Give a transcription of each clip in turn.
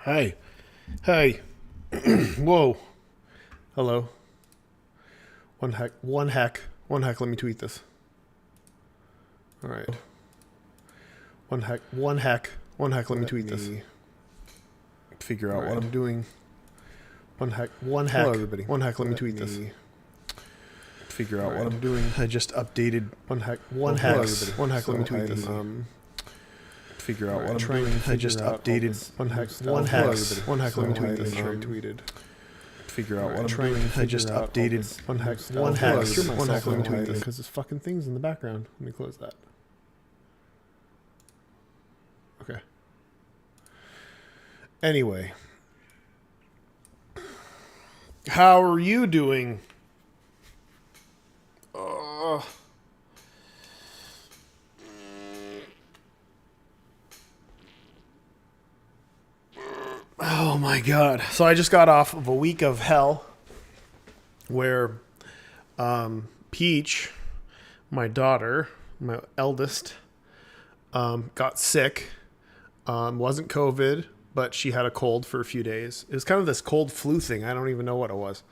Hey. Hey. Whoa. Hello. One heck. One heck. One heck. Let me tweet this. All right. One heck. One heck. One heck. Let me tweet this. Figure out what I'm doing. One heck. One heck. Hello, everybody. One heck. Let me tweet this. Figure out what I'm doing. I just updated. One heck. One heck. One heck. Let me tweet this. Figure out what I'm doing. I just updated. One heck. One heck. One heck. Let me tweet this. I tweeted. Figure out what I'm doing. I just updated. One heck. One heck. One heck. Let me tweet this because there's fucking things in the background. Let me close that. Okay. Anyway, how are you doing? Oh my god. So I just got off of a week of hell where Peach, my daughter, my eldest, got sick. Wasn't COVID, but she had a cold for a few days. It was kind of this cold flu thing. I don't even know what it was.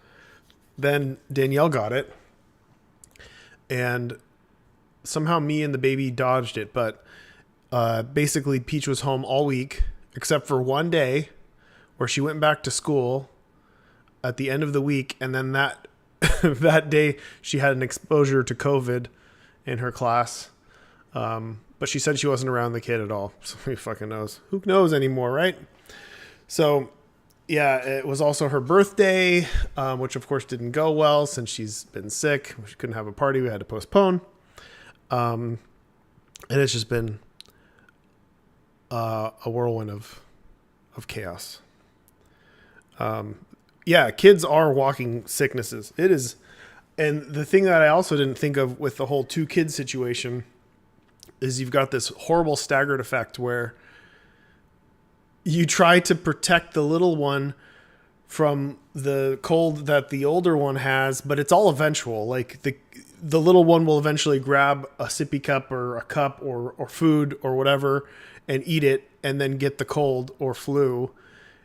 Then Danielle got it. And somehow me and the baby dodged it. But basically Peach was home all week, except for one day where she went back to school at the end of the week. And then that that day she had an exposure to COVID in her class. But she said she wasn't around the kid at all. So who fucking knows? Who knows anymore, right? So, yeah, it was also her birthday, which of course didn't go well since she's been sick. She couldn't have a party. We had to postpone. And it's just been a whirlwind of chaos. Yeah, kids are walking sicknesses. It is. And the thing that I also didn't think of with the whole two kids situation is you've got this horrible staggered effect where you try to protect the little one from the cold that the older one has, but it's all eventual. Like the little one will eventually grab a sippy cup or a cup or food or whatever and eat it and then get the cold or flu.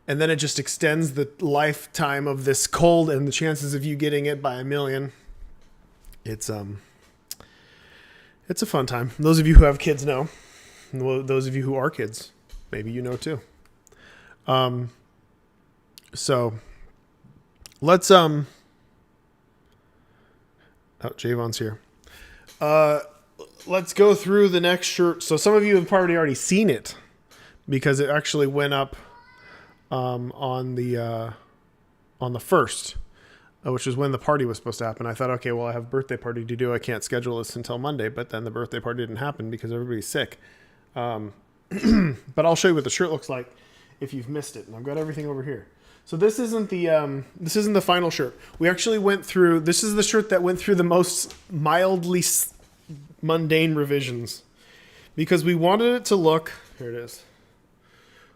And then it just extends the lifetime of this cold and the chances of you getting it by a million. It's a fun time. Those of you who have kids know. Those of you who are kids, maybe you know too. So let's oh, Javon's here. Let's go through the next shirt. So some of you have probably already seen it because it actually went up on the 1st. Which is when the party was supposed to happen. I thought, okay, well, I have a birthday party to do. I can't schedule this until Monday. But then the birthday party didn't happen because everybody's sick. But I'll show you what the shirt looks like if you've missed it. And I've got everything over here. So this isn't the final shirt. We actually went through. This is the shirt that went through the most mildly mundane revisions because we wanted it to look. Here it is.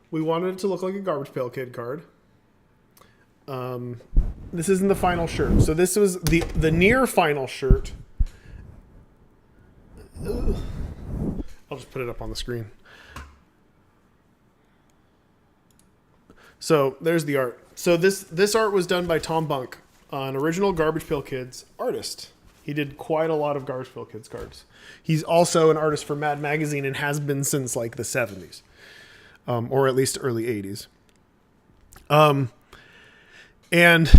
We wanted it to look like a Garbage Pail Kid card. This isn't the final shirt. So this was the near final shirt. Ugh. I'll just put it up on the screen. So there's the art. So this art was done by Tom Bunk, an original Garbage Pail Kids artist. He did quite a lot of Garbage Pail Kids cards. He's also an artist for Mad Magazine and has been since like the 70s, or at least early 80s. And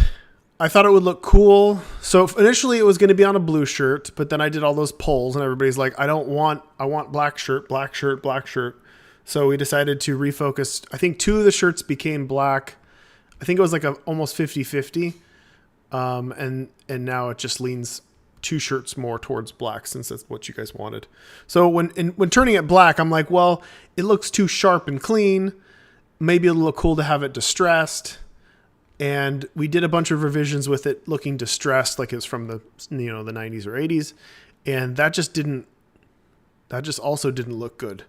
I thought it would look cool. So initially it was going to be on a blue shirt, but then I did all those polls and everybody's like, I want black shirt, black shirt, black shirt. So we decided to refocus. I think 2 of the shirts became black. I think it was like almost 50-50. And now it just leans 2 shirts more towards black since that's what you guys wanted. So when turning it black, I'm like, well, it looks too sharp and clean. Maybe it'll look cool to have it distressed. And we did a bunch of revisions with it looking distressed, like it was from the 90s or 80s. And that just also didn't look good.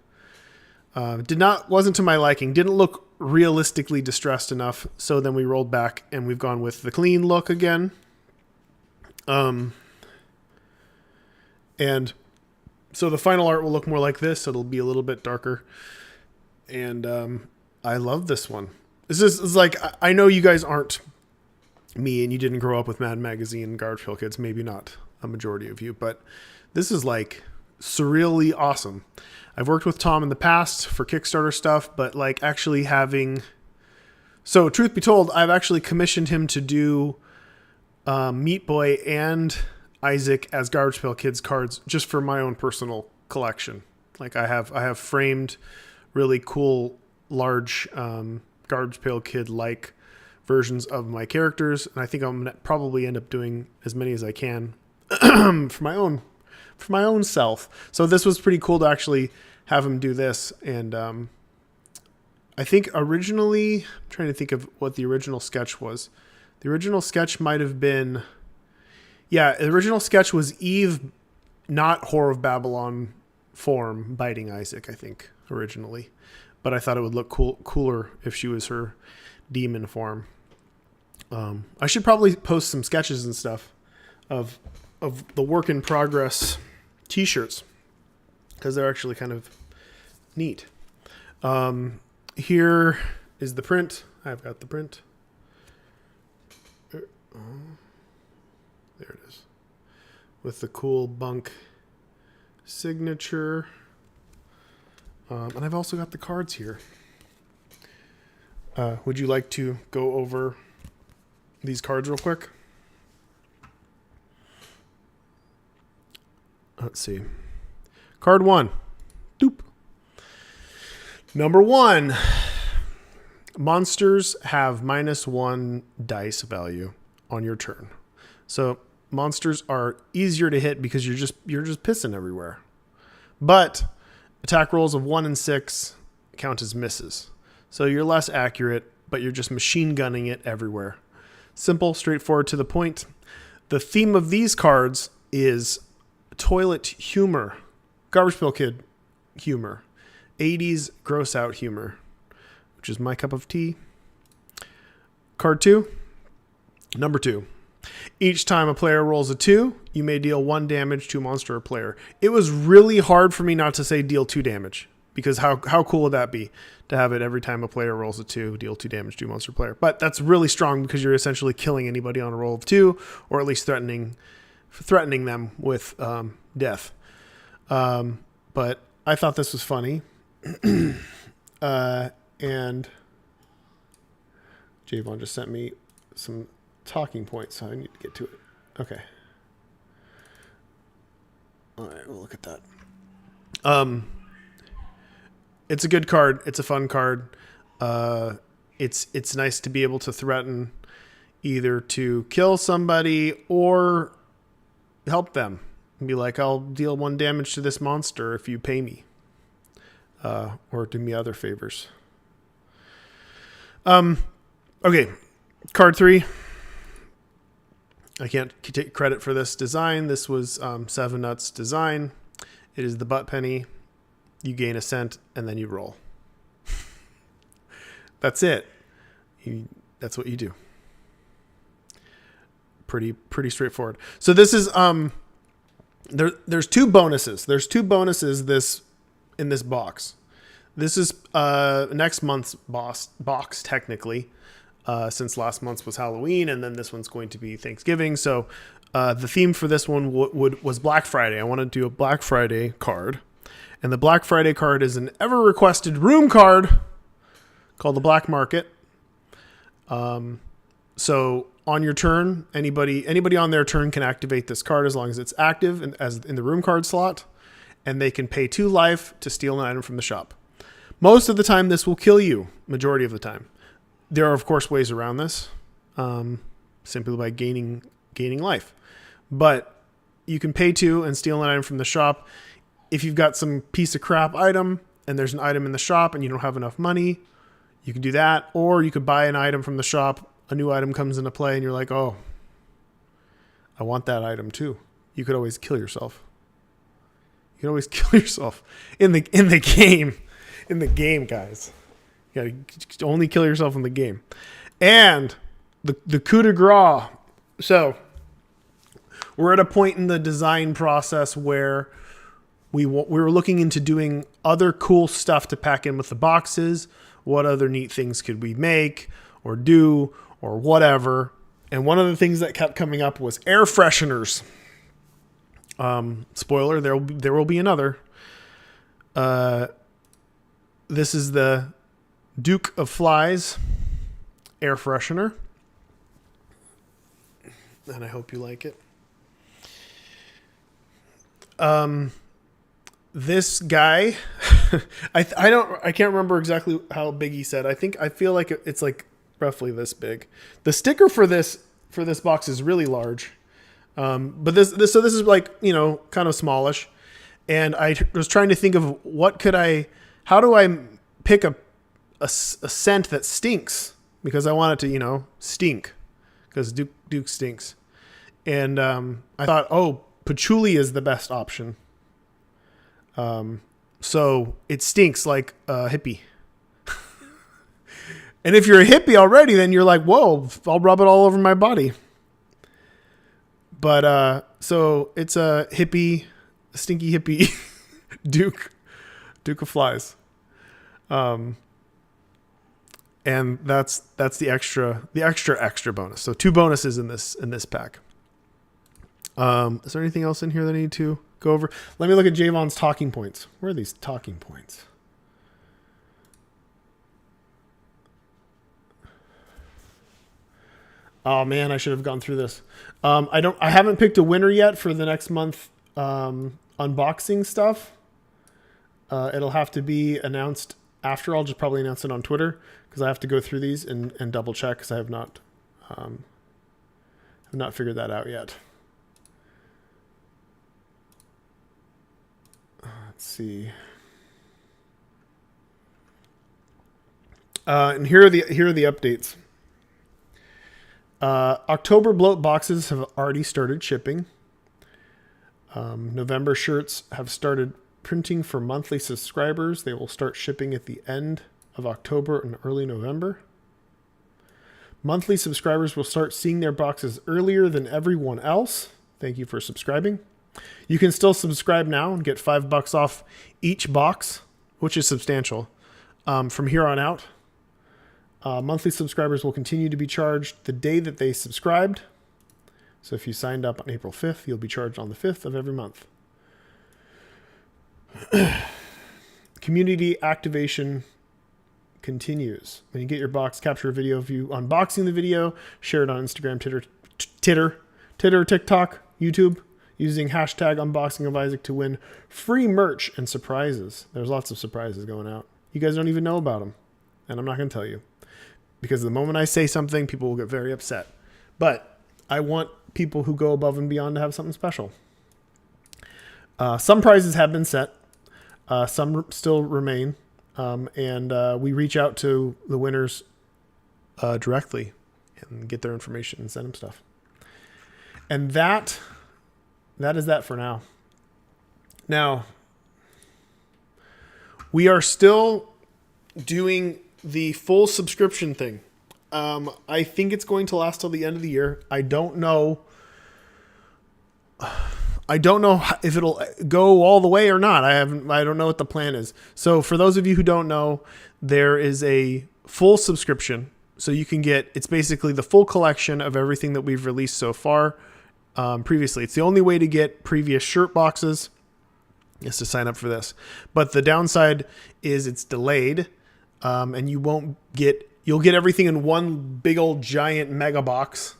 Wasn't to my liking. Didn't look realistically distressed enough. So then we rolled back and we've gone with the clean look again. And so the final art will look more like this. It'll be a little bit darker. And I love this one. It's like, I know you guys aren't me and you didn't grow up with Mad Magazine and Garbage Pail Kids, maybe not a majority of you, but this is like surreally awesome. I've worked with Tom in the past for Kickstarter stuff, but like actually having, so truth be told, I've actually commissioned him to do Meat Boy and Isaac as Garbage Pail Kids cards just for my own personal collection. Like I have framed really cool, large Garbage Pail Kid like versions of my characters, and I think I'm gonna probably end up doing as many as I can for my own self. So this was pretty cool to actually have him do this. And I think originally, I'm trying to think of what the original sketch was. The original sketch might have been, the original sketch was Eve, not Whore of Babylon form, biting Isaac, I think, originally. But I thought it would look cooler if she was her demon form. I should probably post some sketches and stuff of the work in progress t-shirts, because they're actually kind of neat. Here is the print. I've got the print. There it is. With the cool bunk signature. And I've also got the cards here. Would you like to go over these cards real quick? Let's see. Card 1. Doop. Number 1. Monsters have -1 dice value on your turn. So monsters are easier to hit because you're just pissing everywhere. But attack rolls of 1 and 6 count as misses. So you're less accurate, but you're just machine gunning it everywhere. Simple, straightforward, to the point. The theme of these cards is toilet humor, Garbage Pail Kid humor, 80s gross out humor, which is my cup of tea. Card 2, number 2. Each time a player rolls a 2, you may deal 1 damage to a monster or player. It was really hard for me not to say deal 2 damage, because how cool would that be to have it every time a player rolls a 2, deal 2 damage to a monster player. But that's really strong because you're essentially killing anybody on a roll of 2, or at least threatening them with death. But I thought this was funny. And Javon just sent me some talking points, so I need to get to it. Okay. All right, we'll look at that. It's a good card. It's a fun card. It's nice to be able to threaten either to kill somebody or help them. And be like, I'll deal 1 damage to this monster if you pay me. Or do me other favors. Okay. Card 3. I can't take credit for this design. This was 7 Nuts design. It is the butt penny. You gain a cent and then you roll. That's it. That's what you do. Pretty straightforward. So this is there's 2 bonuses. There's 2 bonuses in this box. This is next month's box technically, since last month's was Halloween, and then this one's going to be Thanksgiving. So the theme for this one was Black Friday. I wanted to do a Black Friday card. And the Black Friday card is an ever-requested room card called the Black Market. So on your turn, anybody on their turn can activate this card as long as it's active in the room card slot, and they can pay 2 life to steal an item from the shop. Most of the time, this will kill you. Majority of the time. There are, of course, ways around this, simply by gaining life. But you can pay 2 and steal an item from the shop. If you've got some piece of crap item and there's an item in the shop and you don't have enough money, you can do that. Or you could buy an item from the shop. A new item comes into play and you're like, oh, I want that item too. You could always kill yourself. You can always kill yourself in the game. In the game, guys. You gotta only kill yourself in the game. And the coup de grace. So we're at a point in the design process where we were looking into doing other cool stuff to pack in with the boxes, what other neat things could we make or do or whatever. And one of the things that kept coming up was air fresheners. Spoiler, there will be another. This is the Duke of Flies air freshener. And I hope you like it. This guy, I can't remember exactly how big he said. I feel like it's like roughly this big. The sticker for this box is really large. But this is like, you know, kind of smallish. And I was trying to think of how do I pick a scent that stinks, because I want it to, you know, stink, because Duke stinks. And, I thought, patchouli is the best option. So it stinks like a hippie. And if you're a hippie already, then you're like, whoa, I'll rub it all over my body. But, so it's a stinky hippie Duke of Flies. And that's the extra bonus. So 2 bonuses in this pack. Is there anything else in here that I need to go over? Let me look at Javon's talking points. Where are these talking points? Oh man, I should have gone through this. I haven't picked a winner yet for the next month unboxing stuff. It'll have to be announced after. I'll just probably announce it on Twitter, because I have to go through these and double check, because I have not figured that out yet. Let's see. And here are the updates. October bloat boxes have already started shipping. November shirts have started printing for monthly subscribers. They will start shipping at the end of October and early November. Monthly subscribers will start seeing their boxes earlier than everyone else. Thank you for subscribing. You can still subscribe now and get $5 off each box, which is substantial. From here on out, monthly subscribers will continue to be charged the day that they subscribed. So if you signed up on April 5th, you'll be charged on the 5th of every month. Community activation continues. When you get your box, capture a video of you unboxing the video, share it on Instagram, Twitter, TikTok, YouTube, using hashtag unboxing of Isaac to win free merch and surprises. There's lots of surprises going out. You guys don't even know about them, and I'm not going to tell you, because the moment I say something, people will get very upset. But I want people who go above and beyond to have something special. Some prizes have been set. Some still remain. And we reach out to the winners directly and get their information and send them stuff. And that is that for now. Now, we are still doing the full subscription thing. I think it's going to last till the end of the year. I don't know if it'll go all the way or not. I don't know what the plan is. So for those of you who don't know, there is a full subscription. So you can it's basically the full collection of everything that we've released so far. Previously, it's the only way to get previous shirt boxes is to sign up for this. But the downside is it's delayed, and you'll get everything in one big old giant mega box,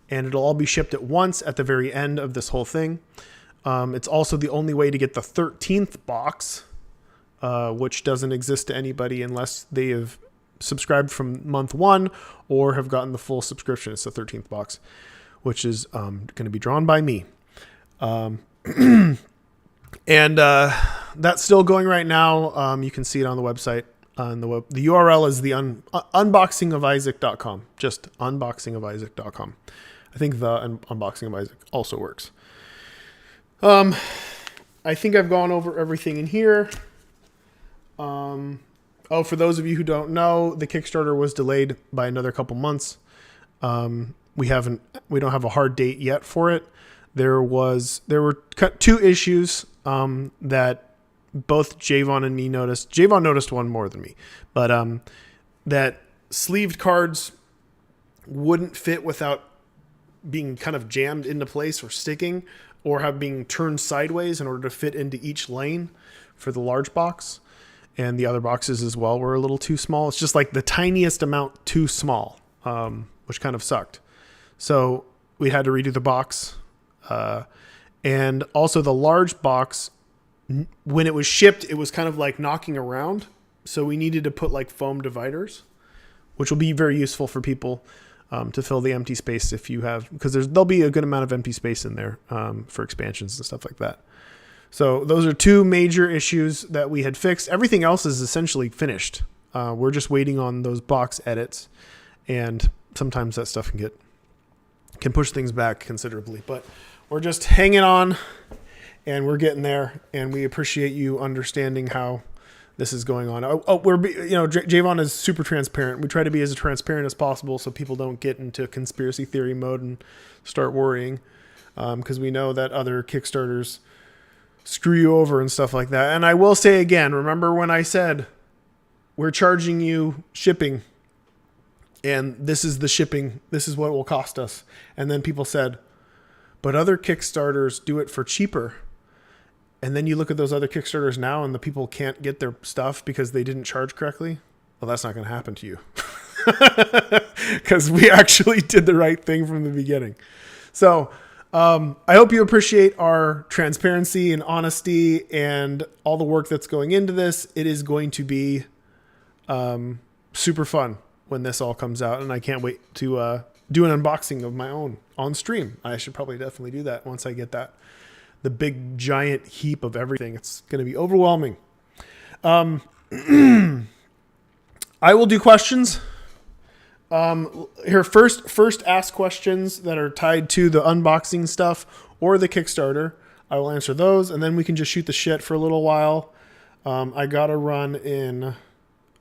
and it'll all be shipped at once at the very end of this whole thing. It's also the only way to get the 13th box, which doesn't exist to anybody unless they have subscribed from month 1 or have gotten the full subscription. It's the 13th box, which is going to be drawn by me. And that's still going right now. You can see it on the website. The URL is the unboxingofisaac.com. Just unboxingofisaac.com. I think the unboxing of Isaac also works. I think I've gone over everything in here. For those of you who don't know, the Kickstarter was delayed by another couple months. We don't have a hard date yet for it. There were 2 issues that both Javon and me noticed. Javon noticed one more than me, but that sleeved cards wouldn't fit without being kind of jammed into place or sticking, or have being turned sideways in order to fit into each lane for the large box. And the other boxes as well were a little too small. It's just like the tiniest amount too small, which kind of sucked. So we had to redo the box. And also the large box, when it was shipped, it was kind of like knocking around. So we needed to put like foam dividers, which will be very useful for people to fill the empty space if you have, because there'll be a good amount of empty space in there for expansions and stuff like that. So those are two major issues that we had fixed. Everything else is essentially finished. We're just waiting on those box edits, and sometimes that stuff can push things back considerably. But we're just hanging on, and we're getting there. And we appreciate you understanding how this is going on. Javon is super transparent. We try to be as transparent as possible so people don't get into conspiracy theory mode and start worrying, because we know that other Kickstarters screw you over and stuff like that. And I will say again, remember when I said we're charging you shipping and this is the shipping, this is what it will cost us. And then people said, but other Kickstarters do it for cheaper. And then you look at those other Kickstarters now and the people can't get their stuff because they didn't charge correctly. Well, that's not going to happen to you because we actually did the right thing from the beginning. So, I hope you appreciate our transparency and honesty and all the work that's going into this. It is going to be super fun when this all comes out, and I can't wait to do an unboxing of my own on stream. I should probably definitely do that once I get the big giant heap of everything. It's going to be overwhelming. I will do questions. Here, first ask questions that are tied to the unboxing stuff or the Kickstarter. I will answer those, and then we can just shoot the shit for a little while. I got to run in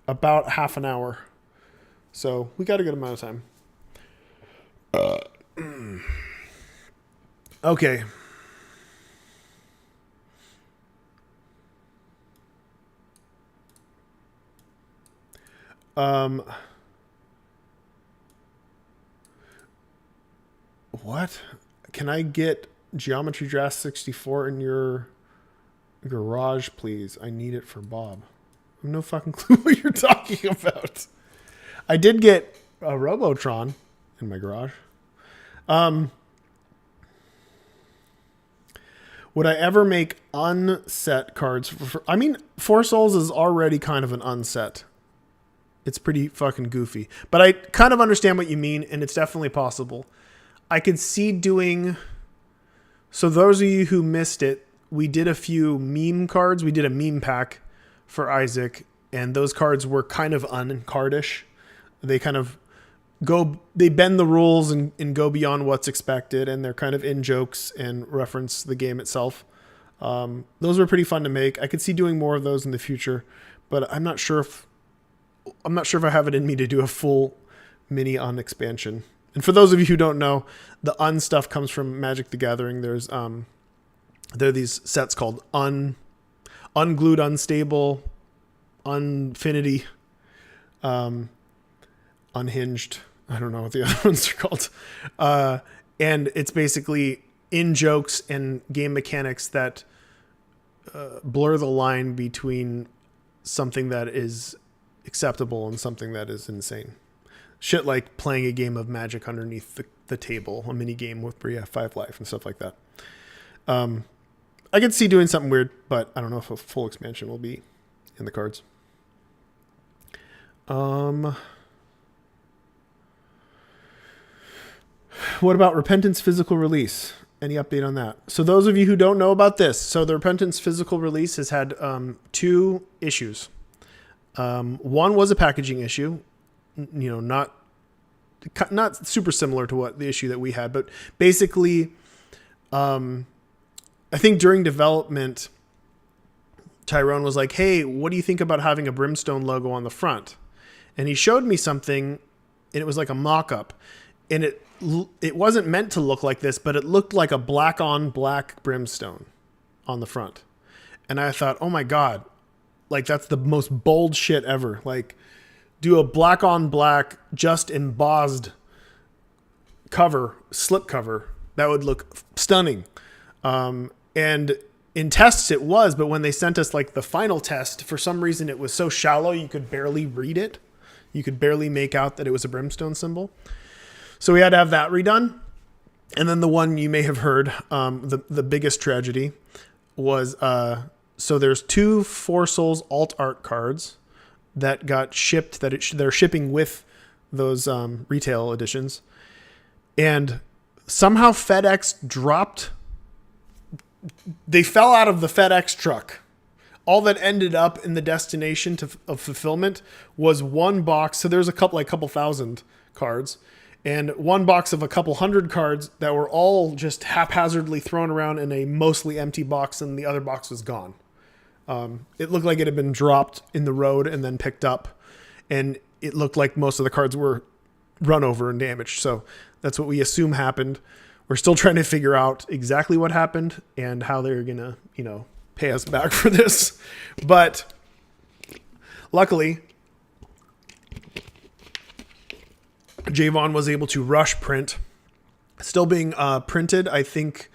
about half an hour, so we got a good amount of time. Okay. What? Can I get Geometry Draft 64 in your garage, please? I need it for Bob. I have no fucking clue what you're talking about. I did get a Robotron in my garage. Would I ever make unset cards? Four Souls is already kind of an unset. It's pretty fucking goofy. But I kind of understand what you mean, and it's definitely possible. I could see doing... So those of you who missed it, we did a few meme cards. We did a meme pack for Isaac, and those cards were kind of uncardish. They kind of they bend the rules and go beyond what's expected, and they're kind of in jokes and reference the game itself. Those were pretty fun to make. I could see doing more of those in the future, but I'm not sure if I have it in me to do a full mini expansion. And for those of you who don't know, the stuff comes from Magic the Gathering. There are these sets called Unglued, Unstable, Unfinity, Unhinged. I don't know what the other ones are called. And it's basically in jokes and game mechanics that blur the line between something that is acceptable and something that is insane. Shit like playing a game of Magic underneath the table, a mini game where you have 5 life and stuff like that. I could see doing something weird, but I don't know if a full expansion will be in the cards. What about Repentance physical release? Any update on that? So those of you who don't know about this, so the Repentance physical release has had 2 issues. One was a packaging issue, not super similar to what the issue that we had, but basically, I think during development, Tyrone was like, "Hey, what do you think about having a Brimstone logo on the front?" And he showed me something, and it was like a mock-up, and it wasn't meant to look like this, but it looked like a black on black Brimstone on the front. And I thought, oh my God, like that's the most bold shit ever. Like do a black on black, just embossed cover, slip cover. That would look stunning. And in tests it was, but when they sent us like the final test, for some reason it was so shallow you could barely read it. You could barely make out that it was a brimstone symbol. So we had to have that redone. And then the one you may have heard, the biggest tragedy was, so there's 2 Four Souls alt art cards that got shipped, they're shipping with those retail editions. And somehow FedEx dropped, they fell out of the FedEx truck. All that ended up in the destination of fulfillment was one box. So there's a couple thousand cards, and one box of a couple hundred cards that were all just haphazardly thrown around in a mostly empty box, and the other box was gone. It looked like it had been dropped in the road and then picked up, and it looked like most of the cards were run over and damaged. So that's what we assume happened. We're still trying to figure out exactly what happened and how they're going to, pay us back for this. But luckily, Javon was able to rush print. Still being printed. I think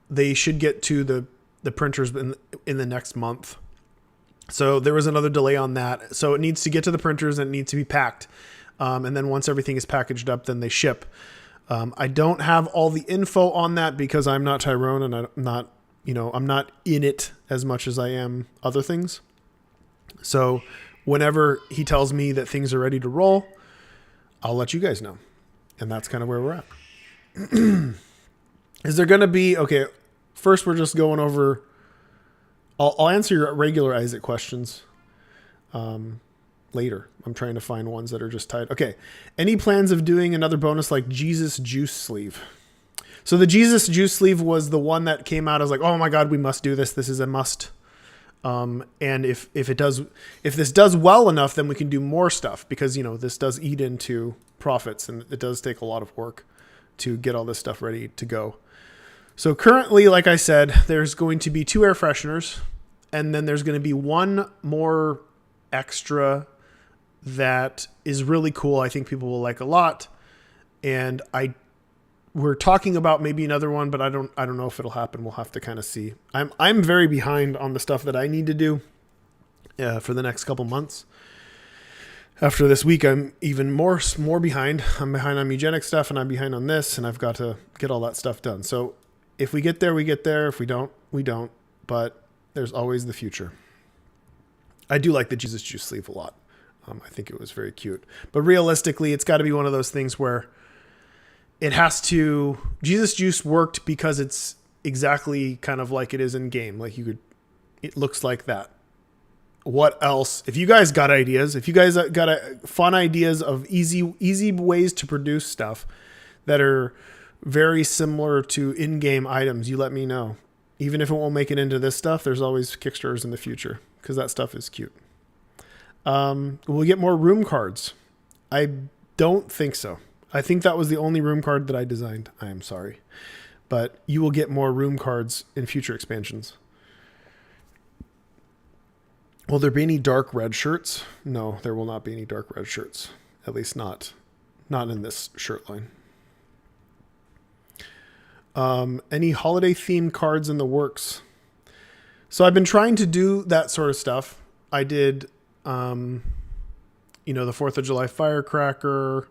they should get to the printers in the next month. So there was another delay on that. So it needs to get to the printers and it needs to be packed. And then once everything is packaged up, then they ship. I don't have all the info on that because I'm not Tyrone and I'm not in it as much as I am other things. So whenever he tells me that things are ready to roll, I'll let you guys know. And that's kind of where we're at. Is there going to be, okay, first we're just going over, I'll answer your regular Isaac questions later. I'm trying to find ones that are just tied. Okay. Any plans of doing another bonus like Jesus Juice Sleeve? So the Jesus Juice Sleeve was the one that came out as like, oh my God, we must do this. This is a must. And if this does well enough, then we can do more stuff because, this does eat into profits and it does take a lot of work to get all this stuff ready to go. So currently, like I said, there's going to be 2 air fresheners and then there's going to be one more extra that is really cool. I think people will like a lot. And we're talking about maybe another one, but I don't know if it'll happen. We'll have to kind of see. I'm very behind on the stuff that I need to do for the next couple months. After this week, I'm even more behind. I'm behind on eugenic stuff and I'm behind on this, and I've got to get all that stuff done. So if we get there, we get there. If we don't, we don't. But there's always the future. I do like the Jesus Juice Sleeve a lot. I think it was very cute. But realistically, it's got to be one of those things where it has to... Jesus Juice worked because it's exactly kind of like it is in game. Like it looks like that. What else? If you guys got ideas, if you guys got fun ideas of easy ways to produce stuff that are very similar to in-game items, you let me know. Even if it won't make it into this stuff, there's always Kickstarters in the future because that stuff is cute. We'll get more room cards. I don't think so. I think that was the only room card that I designed. I am sorry. But you will get more room cards in future expansions. Will there be any dark red shirts? No, there will not be any dark red shirts. At least not in this shirt line. Any holiday themed cards in the works? So I've been trying to do that sort of stuff. I did, the 4th of July firecracker.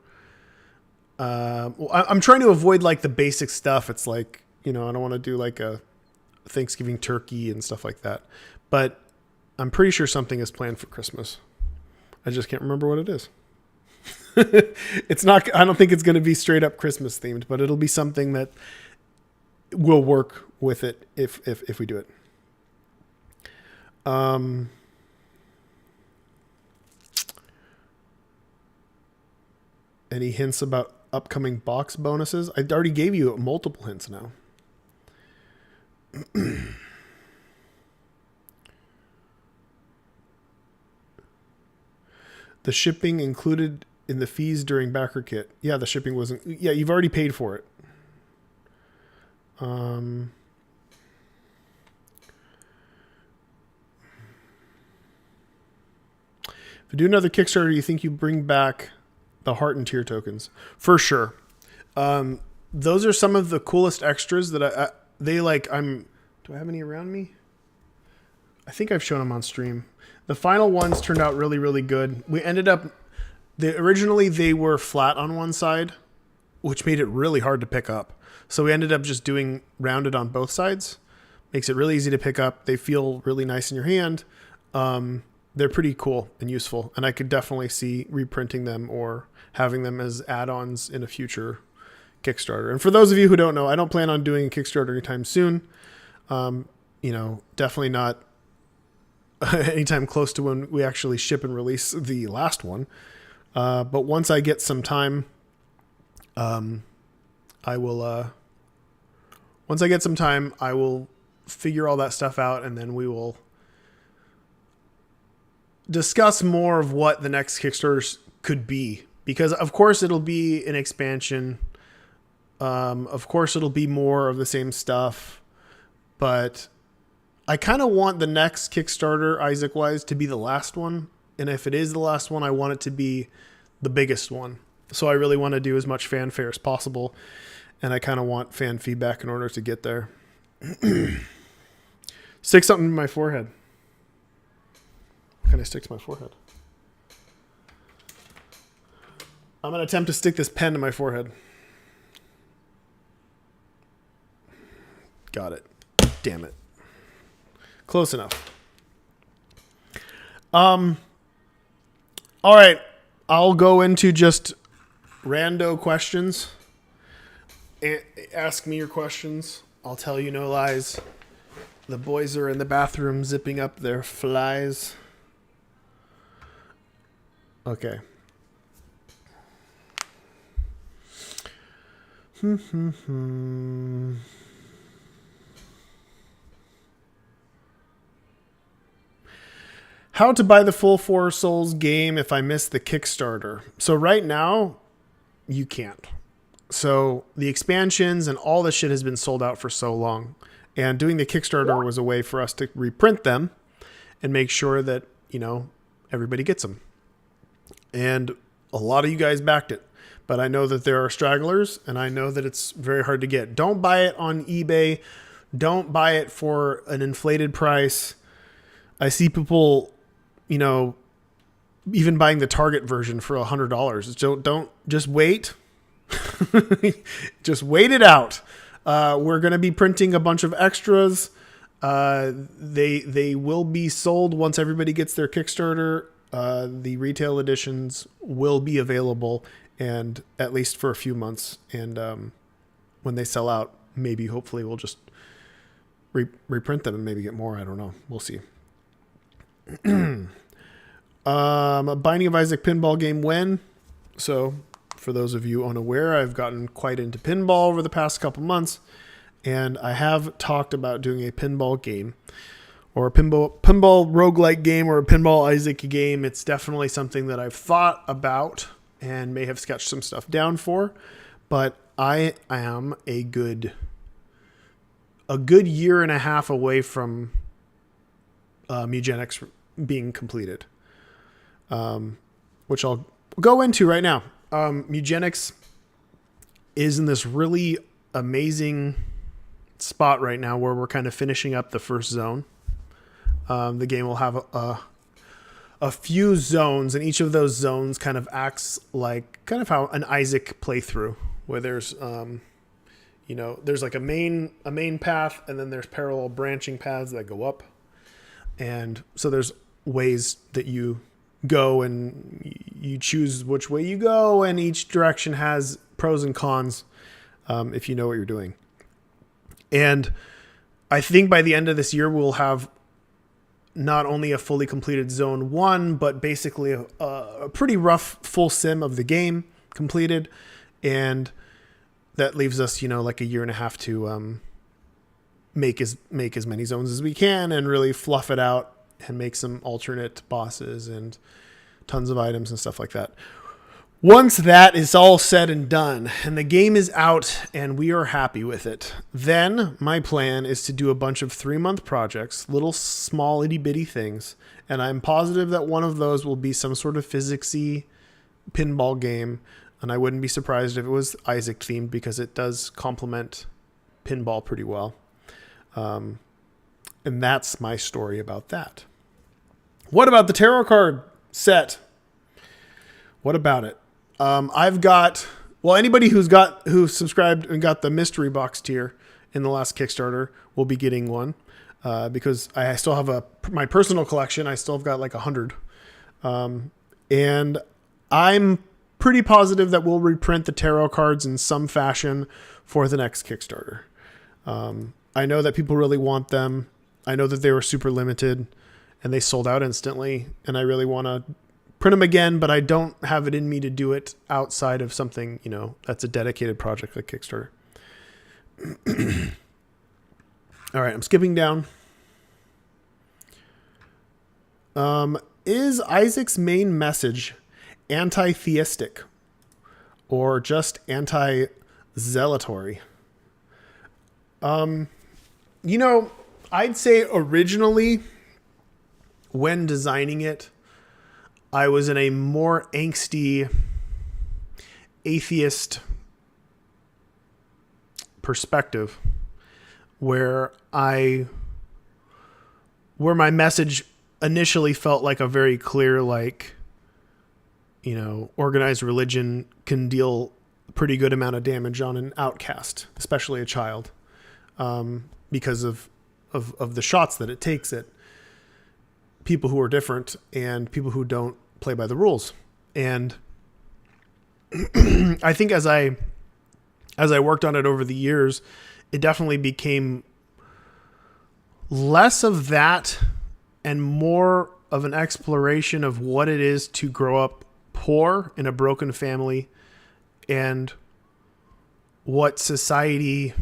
I'm trying to avoid like the basic stuff. It's like, I don't want to do like a Thanksgiving turkey and stuff like that, but I'm pretty sure something is planned for Christmas. I just can't remember what it is. It's not, I don't think it's going to be straight up Christmas themed, but it'll be something that will work with it if we do it. Any hints about upcoming box bonuses? I already gave you multiple hints now. The shipping included in the fees during backer kit. Yeah, the shipping wasn't. Yeah, you've already paid for it. If you do another Kickstarter, you think you bring back the heart and tear tokens? For sure. Those are some of the coolest extras that they like. Do I have any around me? I think I've shown them on stream. The final ones turned out really, really good. We ended up, originally they were flat on one side, which made it really hard to pick up. So we ended up just doing rounded on both sides. Makes it really easy to pick up. They feel really nice in your hand. They're pretty cool and useful. And I could definitely see reprinting them or having them as add-ons in a future Kickstarter. And for those of you who don't know, I don't plan on doing a Kickstarter anytime soon. Definitely not anytime close to when we actually ship and release the last one. But once I get some time, I will figure all that stuff out, and then we will discuss more of what the next Kickstarter could be. Because of course it'll be an expansion. Of course it'll be more of the same stuff, but I kind of want the next Kickstarter, Isaac-wise, to be the last one. And if it is the last one, I want it to be the biggest one. So I really want to do as much fanfare as possible. And I kind of want fan feedback in order to get there. Stick something in my forehead. What can I stick to my forehead? I'm going to attempt to stick this pen to my forehead. Got it. Damn it. Close enough. All right. I'll go into just rando questions. Ask me your questions. I'll tell you no lies. The boys are in the bathroom zipping up their flies. Okay. How to buy the full Four Souls game if I miss the Kickstarter. So right now, you can't. So the expansions and all this shit has been sold out for so long. And doing the Kickstarter was a way for us to reprint them and make sure that, everybody gets them. And a lot of you guys backed it. But I know that there are stragglers, and I know that it's very hard to get. Don't buy it on eBay. Don't buy it for an inflated price. I see people, even buying the Target version for $100. Don't just wait. Just wait it out. We're going to be printing a bunch of extras. They will be sold once everybody gets their Kickstarter. The retail editions will be available, and at least for a few months. And when they sell out, hopefully we'll just reprint them and maybe get more. I don't know. We'll see. A Binding of Isaac pinball game when? So for those of you unaware, I've gotten quite into pinball over the past couple months, and I have talked about doing a pinball game or a pinball roguelike game or a pinball Isaac game. It's definitely something that I've thought about and may have sketched some stuff down for, but I am a good year and a half away from Mugenics being completed, which I'll go into right now. Mugenics is in this really amazing spot right now where we're kind of finishing up the first zone. The game will have a few zones, and each of those zones kind of acts like kind of how an Isaac playthrough, where there's there's like a main path, and then there's parallel branching paths that go up. And so there's ways that you go, and you choose which way you go, and each direction has pros and cons if you know what you're doing. And I think by the end of this year, we'll have not only a fully completed Zone 1, but basically a pretty rough full sim of the game completed. And that leaves us, like a year and a half to make as many zones as we can and really fluff it out and make some alternate bosses and tons of items and stuff like that. Once that is all said and done and the game is out and we are happy with it, then my plan is to do a bunch of 3-month projects, little small itty bitty things. And I'm positive that one of those will be some sort of physicsy pinball game. And I wouldn't be surprised if it was Isaac themed because it does complement pinball pretty well. And that's my story about that. What about the tarot card set? What about it? I've got, well, anybody who subscribed and got the mystery box tier in the last Kickstarter will be getting one, because I still have my personal collection. I still have got like 100. And I'm pretty positive that we'll reprint the tarot cards in some fashion for the next Kickstarter. I know that people really want them. I know that they were super limited and they sold out instantly, and I really want to print them again, but I don't have it in me to do it outside of something, that's a dedicated project like Kickstarter. All right, I'm skipping down. Is Isaac's main message anti-theistic or just anti-zealatory? I'd say originally when designing it, I was in a more angsty atheist perspective where my message initially felt like a very clear, organized religion can deal a pretty good amount of damage on an outcast, especially a child, because of the shots that it takes at people who are different and people who don't play by the rules. And I think as I worked on it over the years, it definitely became less of that and more of an exploration of what it is to grow up poor in a broken family and what society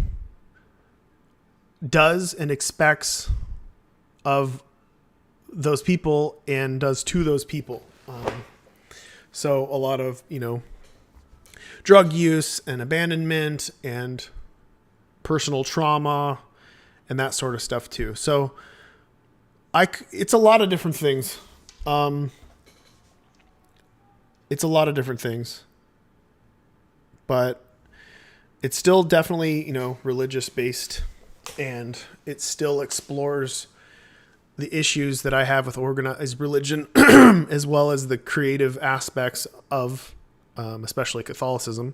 does and expects of those people and does to those people. So a lot of, drug use and abandonment and personal trauma and that sort of stuff too. So it's a lot of different things. But it's still definitely, religious based, and it still explores the issues that I have with organized religion, as well as the creative aspects of, especially Catholicism,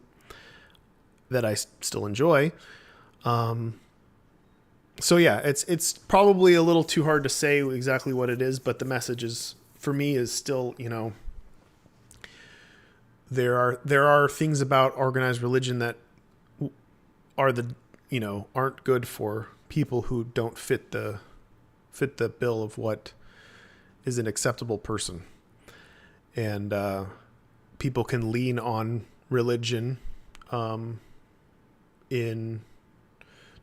that I still enjoy. So yeah, it's probably a little too hard to say exactly what it is, but the message is, for me, is still, there are things about organized religion that are aren't good for people who don't fit the bill of what is an acceptable person. And people can lean on religion to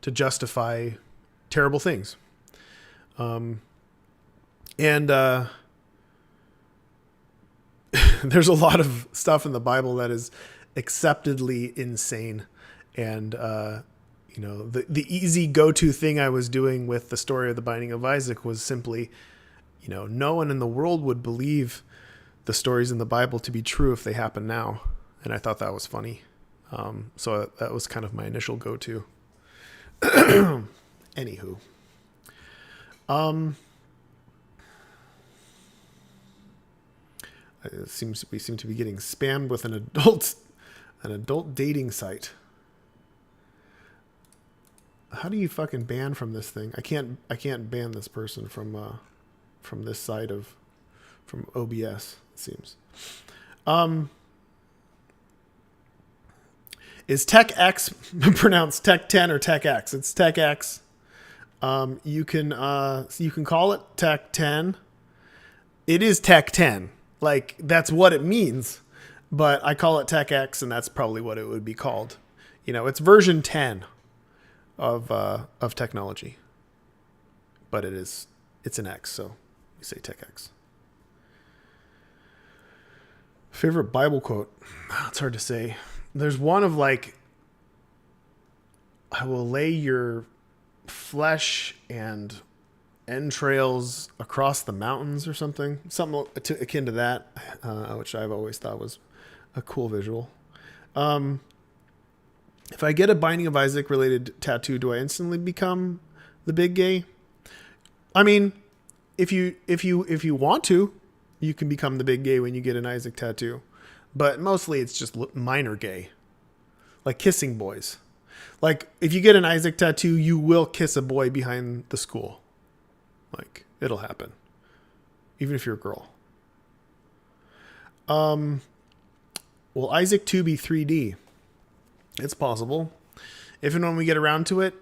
justify terrible things. There's a lot of stuff in the Bible that is acceptedly insane. And the easy go-to thing I was doing with the story of the Binding of Isaac was simply, no one in the world would believe the stories in the Bible to be true if they happen now. And I thought that was funny. So that was kind of my initial go-to. Anywho. We seem to be getting spammed with an adult dating site. How do you fucking ban from this thing? I can't ban this person from this side from OBS, it seems. Is Tech X pronounced Tech 10 or Tech X? It's Tech X. You can call it Tech 10. It is Tech 10. Like, that's what it means, but I call it Tech X, and that's probably what it would be called. It's version 10 of technology, but it's an X, so we say Tech X. Favorite Bible quote? It's hard to say. There's one of like, I will lay your flesh and entrails across the mountains or something. Something akin to that, which I've always thought was a cool visual. If I get a Binding of Isaac related tattoo, do I instantly become the big gay? I mean, if you want to, you can become the big gay when you get an Isaac tattoo. But mostly it's just minor gay. Like kissing boys. Like if you get an Isaac tattoo, you will kiss a boy behind the school. Like it'll happen. Even if you're a girl. Will Isaac 2 be 3D? It's possible. If and when we get around to it,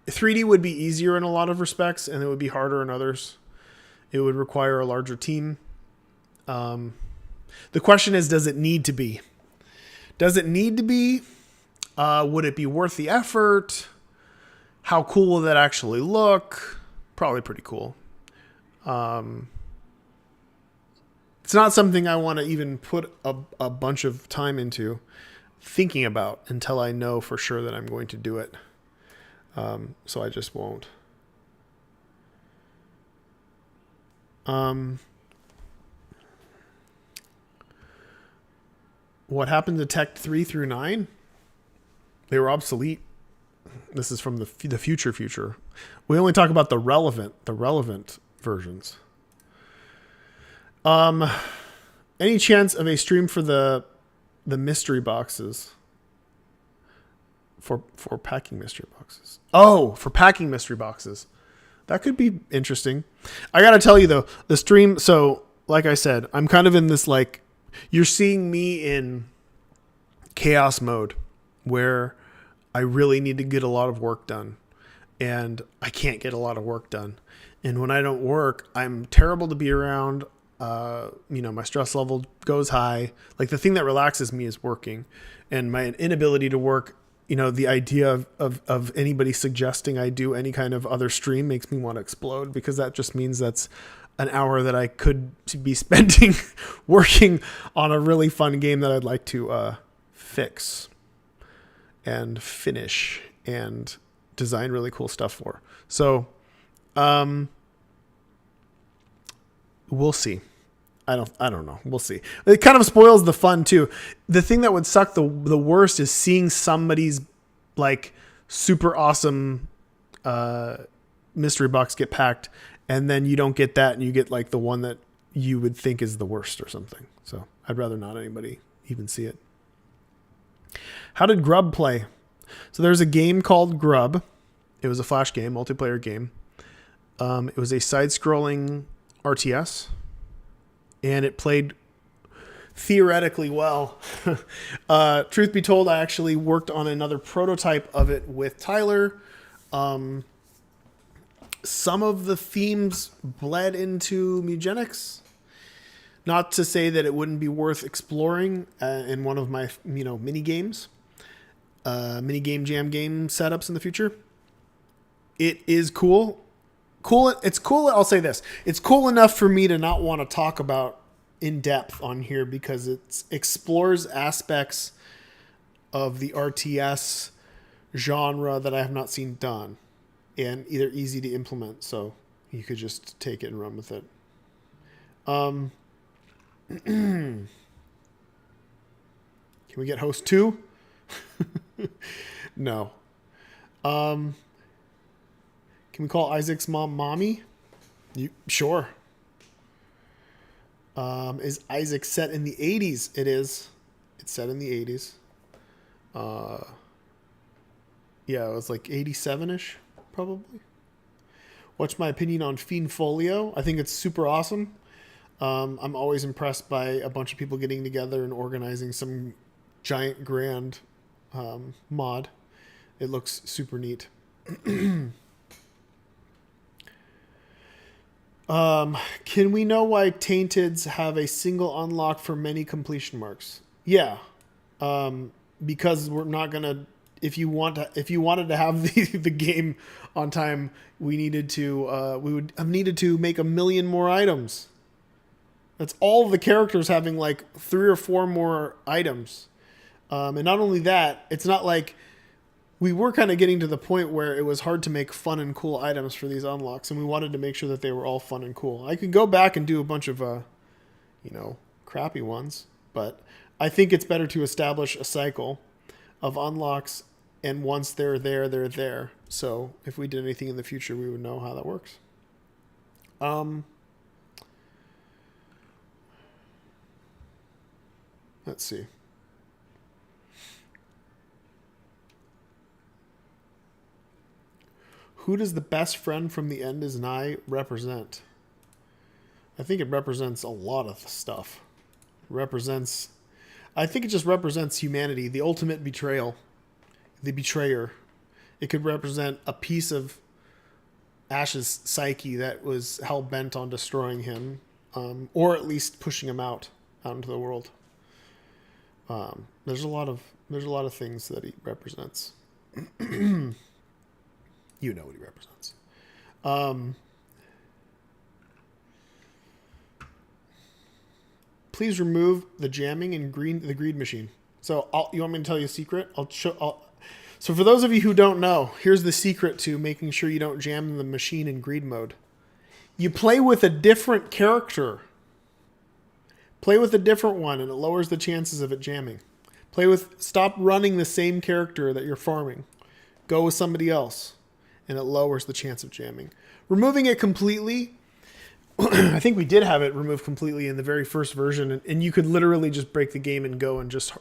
3D would be easier in a lot of respects, and it would be harder in others. It would require a larger team. The question is, does it need to be? Does it need to be? Would it be worth the effort? How cool will that actually look? Probably pretty cool. It's not something I want to even put a bunch of time into thinking about until I know for sure that I'm going to do it. So I just won't. What happened to Tech 3 through 9? They were obsolete. This is from the future. We only talk about the relevant versions. Any chance of a stream for the mystery boxes? For packing mystery boxes. Oh, for packing mystery boxes. That could be interesting. I got to tell you though, the stream, so like I said, I'm kind of in this like, you're seeing me in chaos mode where I really need to get a lot of work done and I can't get a lot of work done. And when I don't work, I'm terrible to be around. My stress level goes high. Like the thing that relaxes me is working, and my inability to work, the idea of anybody suggesting I do any kind of other stream makes me want to explode, because that just means that's an hour that I could be spending working on a really fun game that I'd like to fix and finish and design really cool stuff for. So, we'll see. I don't know. We'll see. It kind of spoils the fun too. The thing that would suck the worst is seeing somebody's like super awesome mystery box get packed, and then you don't get that, and you get like the one that you would think is the worst or something. So I'd rather not anybody even see it. How did Grub play? So there's a game called Grub. It was a Flash game, multiplayer game. It was a side-scrolling RTS. And it played theoretically well. Truth be told, I actually worked on another prototype of it with Tyler. Some of the themes bled into Mugenics. Not to say that it wouldn't be worth exploring in one of my mini games, mini game jam game setups in the future. It is cool. It's cool. I'll say this. It's cool enough for me to not want to talk about in depth on here, because it explores aspects of the RTS genre that I have not seen done, and either easy to implement. So you could just take it and run with it. Can we get host 2? No. Can we call Isaac's mom mommy? Sure. Is Isaac set in the 80s? It is. It's set in the 80s. Yeah, it was like 87-ish, probably. What's my opinion on Fiend Folio? I think it's super awesome. I'm always impressed by a bunch of people getting together and organizing some giant grand mod. It looks super neat. Can we know why Tainteds have a single unlock for many completion marks? Yeah. Because we're not gonna, if you wanted to have the game on time, we would have needed to make 1 million more items. That's all the characters having like 3 or 4 more items. And not only that, it's not like we were kind of getting to the point where it was hard to make fun and cool items for these unlocks, and we wanted to make sure that they were all fun and cool. I could go back and do a bunch of, crappy ones, but I think it's better to establish a cycle of unlocks, and once they're there, they're there. So if we did anything in the future, we would know how that works. Let's see. Who does the best friend from The End Is Nigh represent? I think it represents a lot of stuff. I think it just represents humanity, the ultimate betrayal, the betrayer. It could represent a piece of Ash's psyche that was hell bent on destroying him, or at least pushing him out into the world. There's a lot of things that he represents. You know what he represents. Please remove the jamming and the greed machine. So you want me to tell you a secret? So for those of you who don't know, here's the secret to making sure you don't jam the machine in greed mode. You play with a different character. Play with a different one, and it lowers the chances of it jamming. Stop running the same character that you're farming. Go with somebody else, and it lowers the chance of jamming. Removing it completely, I think we did have it removed completely in the very first version, and you could literally just break the game and go and just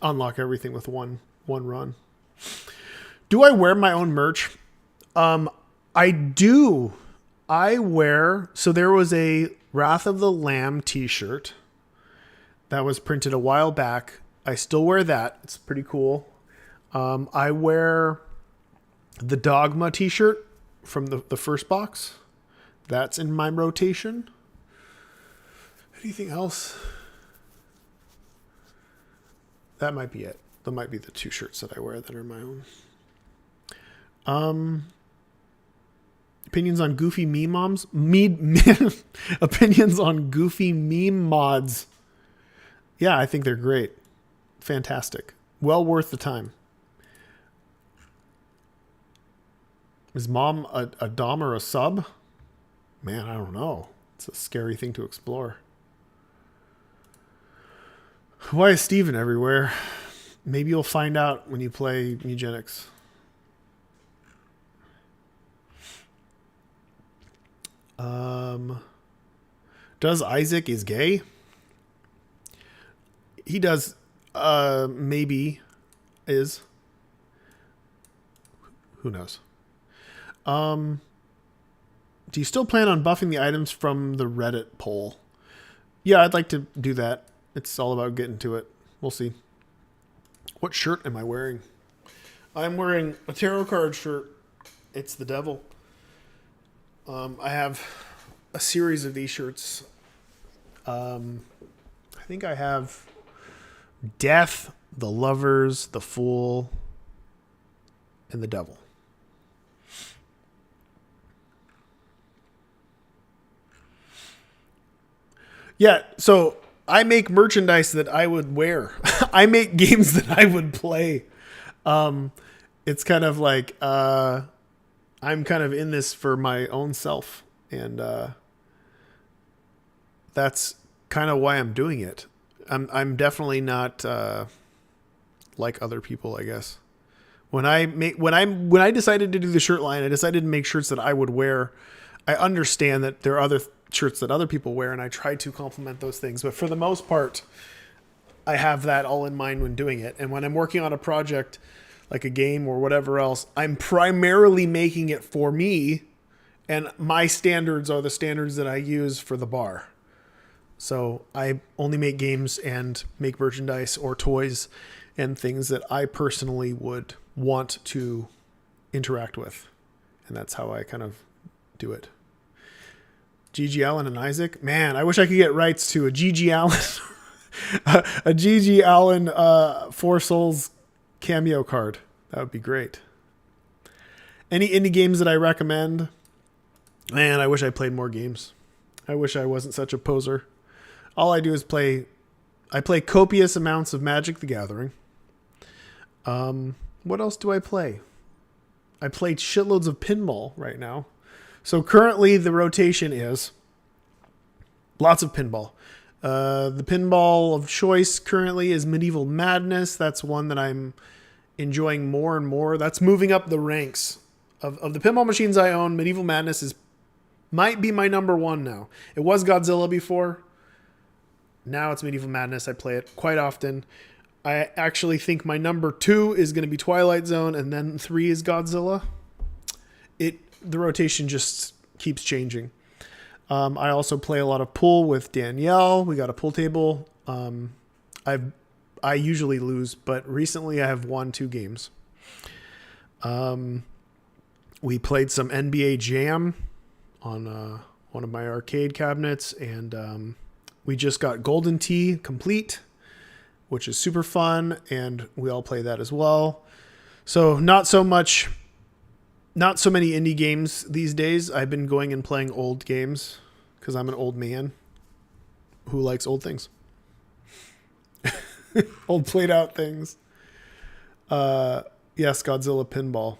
unlock everything with one run. Do I wear my own merch? I do. So there was a Wrath of the Lamb t-shirt that was printed a while back. I still wear that. It's pretty cool. I wear the Dogma t-shirt from the first box. That's in my rotation. Anything else? That might be it. That might be the 2 shirts that I wear that are my own. Opinions on goofy meme moms? Opinions on goofy meme mods. Yeah, I think they're great. Fantastic. Well worth the time. Is mom a dom or a sub? Man, I don't know. It's a scary thing to explore. Why is Steven everywhere? Maybe you'll find out when you play Eugenics. Does Isaac is gay? He does. Maybe is. Who knows? Do you still plan on buffing the items from the Reddit poll? Yeah, I'd like to do that. It's all about getting to it. We'll see. What shirt am I wearing? I'm wearing a tarot card shirt. It's the devil. I have a series of these shirts. I think I have Death, the Lovers, the Fool, and the Devil. Yeah, so I make merchandise that I would wear. I make games that I would play. It's kind of like I'm kind of in this for my own self, and that's kind of why I'm doing it. I'm definitely not like other people, I guess. When I decided to do the shirt line, I decided to make shirts that I would wear. I understand that there are other shirts that other people wear, and I try to complement those things. But for the most part, I have that all in mind when doing it. And when I'm working on a project like a game or whatever else, I'm primarily making it for me, and my standards are the standards that I use for the bar. So I only make games and make merchandise or toys and things that I personally would want to interact with. And that's how I kind of do it. G.G. Allen and Isaac. Man, I wish I could get rights to a G.G. Allen a G.G. Allen Four Souls cameo card. That would be great. Any indie games that I recommend? Man, I wish I played more games. I wish I wasn't such a poser. All I do is play. I play copious amounts of Magic the Gathering. What else do I play? I play shitloads of pinball right now. So currently the rotation is lots of pinball. The pinball of choice currently is Medieval Madness. That's one that I'm enjoying more and more. That's moving up the ranks of the pinball machines I own. Medieval Madness might be my number one now. It was Godzilla before. Now it's Medieval Madness. I play it quite often. I actually think my number 2 is going to be Twilight Zone, and then 3 is Godzilla. The rotation just keeps changing. I also play a lot of pool with Danielle. We got a pool table. I usually lose, but recently I have won 2 games. We played some NBA Jam on one of my arcade cabinets, and we just got Golden Tee complete, which is super fun, and we all play that as well. So not so many indie games these days. I've been going and playing old games because I'm an old man who likes old things. Old played out things. Yes, Godzilla Pinball.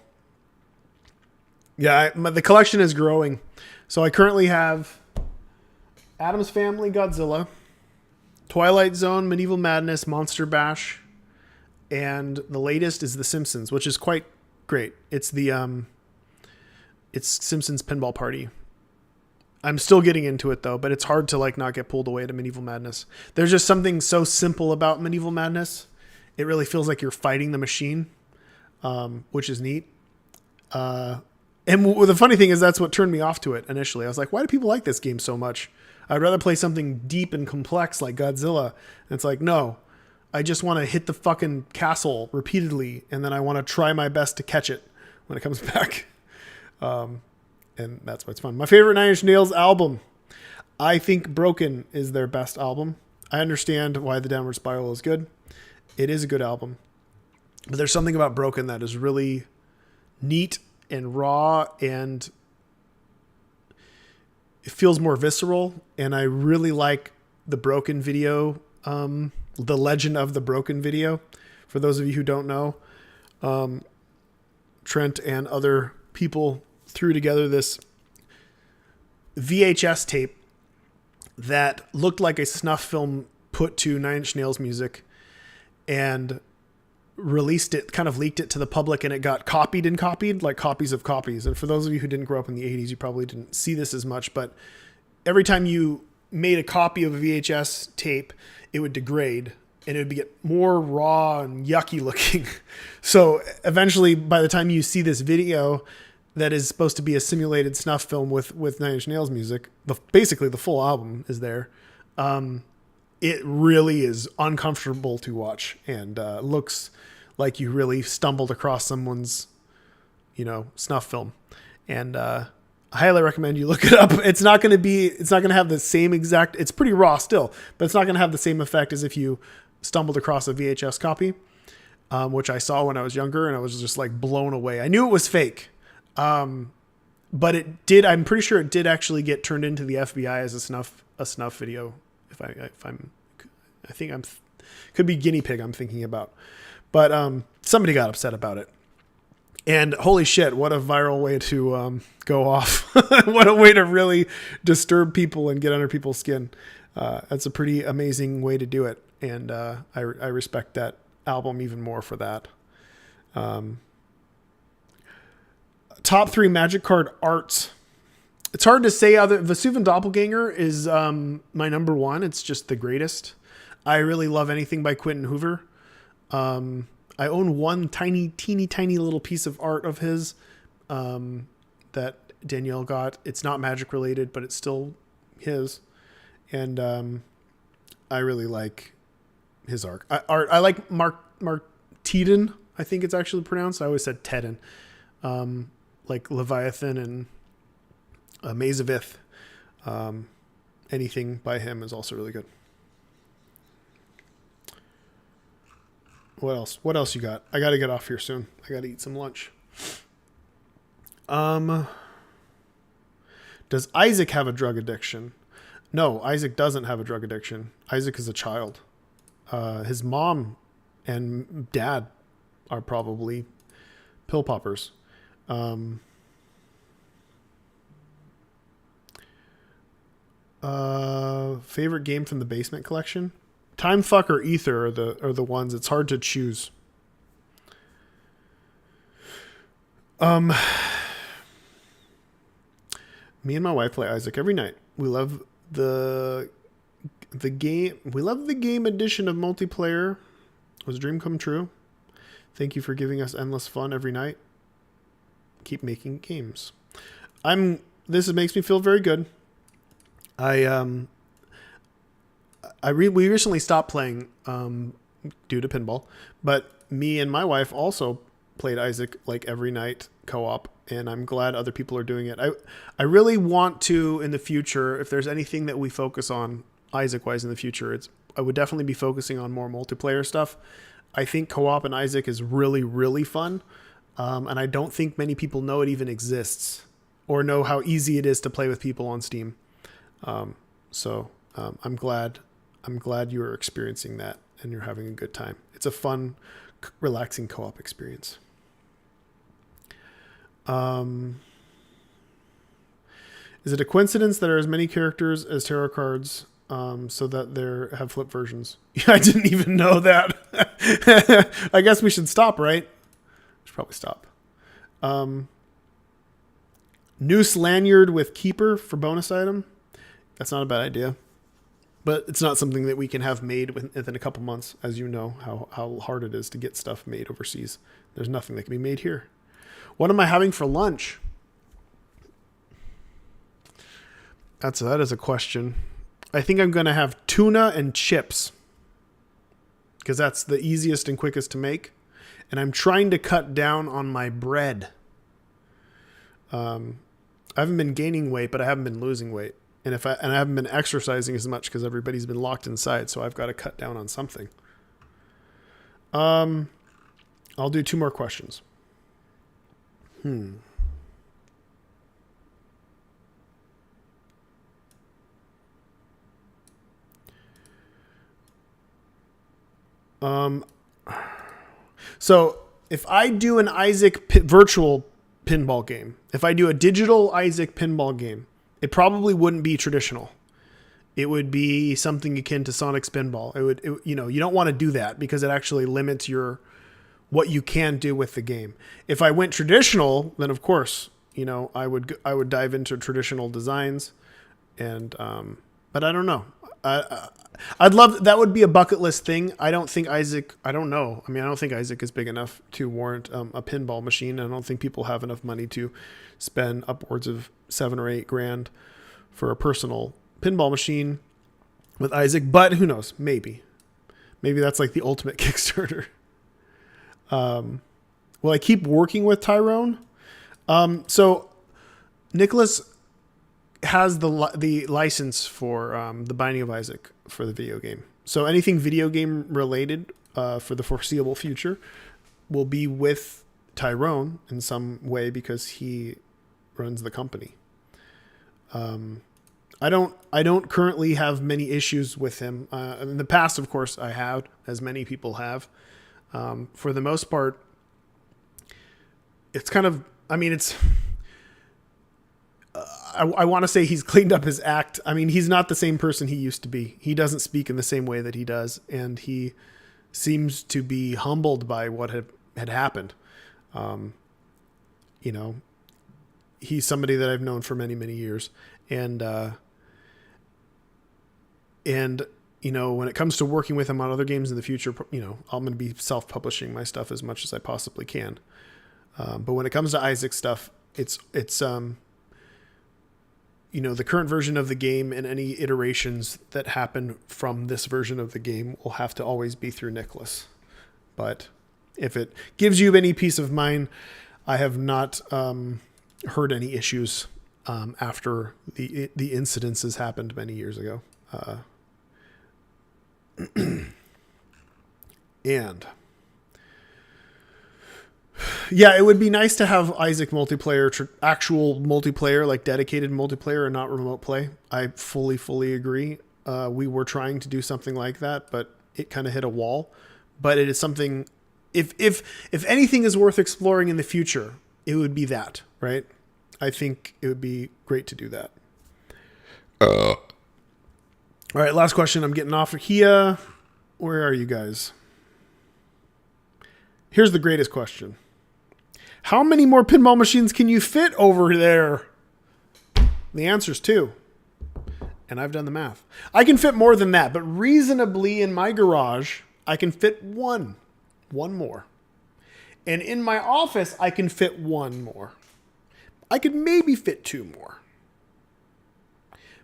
Yeah, the collection is growing. So I currently have Addams Family Godzilla, Twilight Zone, Medieval Madness, Monster Bash, and the latest is The Simpsons, which is quite great. It's Simpsons Pinball Party. I'm still getting into it though, but it's hard to not get pulled away to Medieval Madness. There's just something so simple about Medieval Madness. It really feels like you're fighting the machine, which is neat. And the funny thing is that's what turned me off to it initially. I was like, why do people like this game so much? I'd rather play something deep and complex like Godzilla. And it's like, no, I just want to hit the fucking castle repeatedly, and then I want to try my best to catch it when it comes back. And that's why it's fun. My favorite Nine Inch Nails album. I think Broken is their best album. I understand why The Downward Spiral is good. It is a good album. But there's something about Broken that is really neat and raw, and it feels more visceral. And I really like the Broken video, the Legend of the Broken video. For those of you who don't know, Trent and other people threw together this VHS tape that looked like a snuff film put to Nine Inch Nails music, and released it, kind of leaked it to the public, and it got copied like copies of copies. And for those of you who didn't grow up in the 80s, you probably didn't see this as much, but every time you made a copy of a VHS tape, it would degrade and it would get more raw and yucky looking. So eventually, by the time you see this video that is supposed to be a simulated snuff film with Nine Inch Nails music, basically the full album is there. It really is uncomfortable to watch, and looks like you really stumbled across someone's, snuff film. And I highly recommend you look it up. It's not going to have the same exact, it's pretty raw still, but it's not going to have the same effect as if you stumbled across a VHS copy, which I saw when I was younger, and I was just blown away. I knew it was fake. But I'm pretty sure it did actually get turned into the FBI as a snuff video. Could be guinea pig I'm thinking about, but, somebody got upset about it, and holy shit, what a viral way to, go off. What a way to really disturb people and get under people's skin. That's a pretty amazing way to do it. And, I respect that album even more for that. Top 3 Magic card arts. It's hard to say. Vesuvian Doppelganger is my number 1. It's just the greatest. I really love anything by Quentin Hoover. I own one teeny tiny little piece of art of his that Danielle got. It's not Magic related, but it's still his. And I really like his art. I like Mark Teden, I think it's actually pronounced. I always said Teden. Like Leviathan and Maze of Ith. Anything by him is also really good. What else? What else you got? I got to get off here soon. I got to eat some lunch. Does Isaac have a drug addiction? No, Isaac doesn't have a drug addiction. Isaac is a child. His mom and dad are probably pill poppers. Favorite game from the basement collection? Time Fuck or Ether are the ones. It's hard to choose. Me and my wife play Isaac every night. We love the game. We love the game edition of multiplayer. It was a dream come true. Thank you for giving us endless fun every night. Keep making games. This makes me feel very good. We recently stopped playing due to pinball, but me and my wife also played Isaac like every night co-op, and I'm glad other people are doing it. I really want to, in the future, if there's anything that we focus on Isaac-wise in the future, I would definitely be focusing on more multiplayer stuff. I think co-op and Isaac is really, really fun, and I don't think many people know it even exists or know how easy it is to play with people on Steam. I'm glad you're experiencing that and you're having a good time. It's a fun, relaxing co-op experience. Is it a coincidence that there are as many characters as tarot cards, so that they have flip versions? I didn't even know that. I guess we should stop, right? We should probably stop. Noose lanyard with keeper for bonus item. That's not a bad idea, but it's not something that we can have made within a couple months. As you know, how hard it is to get stuff made overseas. There's nothing that can be made here. What am I having for lunch? That is a question. I think I'm going to have tuna and chips because that's the easiest and quickest to make. And I'm trying to cut down on my bread. I haven't been gaining weight, but I haven't been losing weight. And I haven't been exercising as much because everybody's been locked inside. So I've got to cut down on something. I'll do 2 more questions. So if I do an Isaac virtual pinball game, if I do a digital Isaac pinball game, it probably wouldn't be traditional. It would be something akin to Sonic Spinball. You don't want to do that because it actually limits what you can do with the game. If I went traditional, then of course, I would dive into traditional designs, and but I don't know. I'd love that would be a bucket list thing. I don't think Isaac. I don't know. I don't think Isaac is big enough to warrant a pinball machine. I don't think people have enough money to spend upwards of $7 or $8 for a personal pinball machine with Isaac. But who knows? Maybe that's like the ultimate Kickstarter. Will I keep working with Tyrone? So Nicholas has the license for the Binding of Isaac for the video game. So anything video game related for the foreseeable future will be with Tyrone in some way because he runs the company. I don't currently have many issues with him. In the past, of course, I have, as many people have. For the most part, it's kind of, I want to say he's cleaned up his act. He's not the same person he used to be. He doesn't speak in the same way that he does. And he seems to be humbled by what had happened. He's somebody that I've known for many, many years. And when it comes to working with him on other games in the future, I'm going to be self-publishing my stuff as much as I possibly can. But when it comes to Isaac stuff, it's the current version of the game and any iterations that happen from this version of the game will have to always be through Nicholas. But if it gives you any peace of mind, I have not heard any issues after the incidences happened many years ago. And Yeah, it would be nice to have Isaac multiplayer, actual multiplayer, like dedicated multiplayer and not remote play. I fully agree. We were trying to do something like that, but it kind of hit a wall. But it is something, if anything is worth exploring in the future, it would be that, right? I think it would be great to do that. All right, last question. I'm getting off of here. Where are you guys? Here's the greatest question. How many more pinball machines can you fit over there? The answer's 2. And I've done the math. I can fit more than that, but reasonably in my garage, I can fit 1. 1 more. And in my office, I can fit 1 more. I could maybe fit 2 more.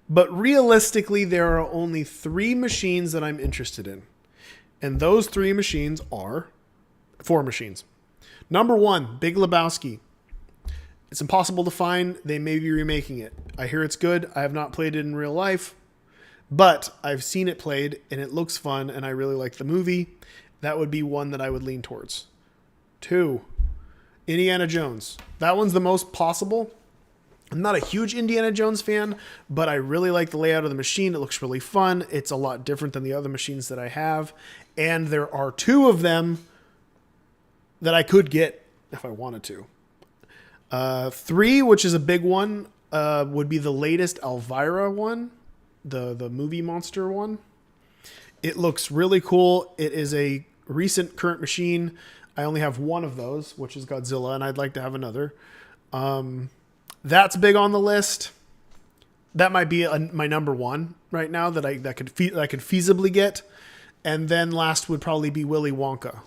But realistically, there are only 3 machines that I'm interested in. And those 3 machines are 4 machines. Number 1, Big Lebowski. It's impossible to find. They may be remaking it. I hear it's good. I have not played it in real life, but I've seen it played and it looks fun and I really like the movie. That would be one that I would lean towards. 2, Indiana Jones. That one's the most possible. I'm not a huge Indiana Jones fan, but I really like the layout of the machine. It looks really fun. It's a lot different than the other machines that I have. And there are 2 of them that I could get if I wanted to. 3, which is a big one, would be the latest Elvira one, the movie monster one. It looks really cool. It is a recent current machine. I only have 1 of those, which is Godzilla, and I'd like to have another. That's big on the list. That might be my number 1 right now that I could feasibly get. And then last would probably be Willy Wonka.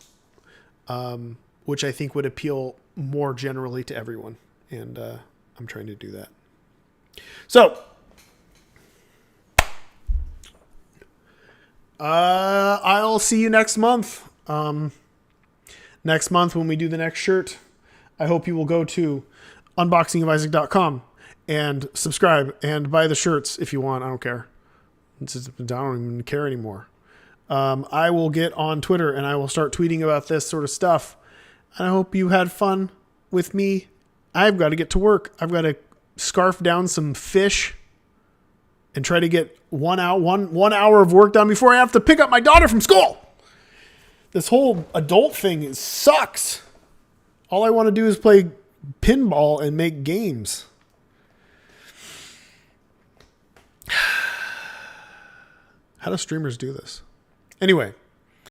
Which I think would appeal more generally to everyone. And I'm trying to do that. So, I'll see you next month. Next month when we do the next shirt, I hope you will go to unboxingofisaac.com and subscribe and buy the shirts if you want. I don't care. I don't even care anymore. I will get on Twitter and I will start tweeting about this sort of stuff. And I hope you had fun with me. I've got to get to work. I've got to scarf down some fish and try to get 1 hour of work done before I have to pick up my daughter from school. This whole adult thing sucks. All I want to do is play pinball and make games. How do streamers do this? Anyway.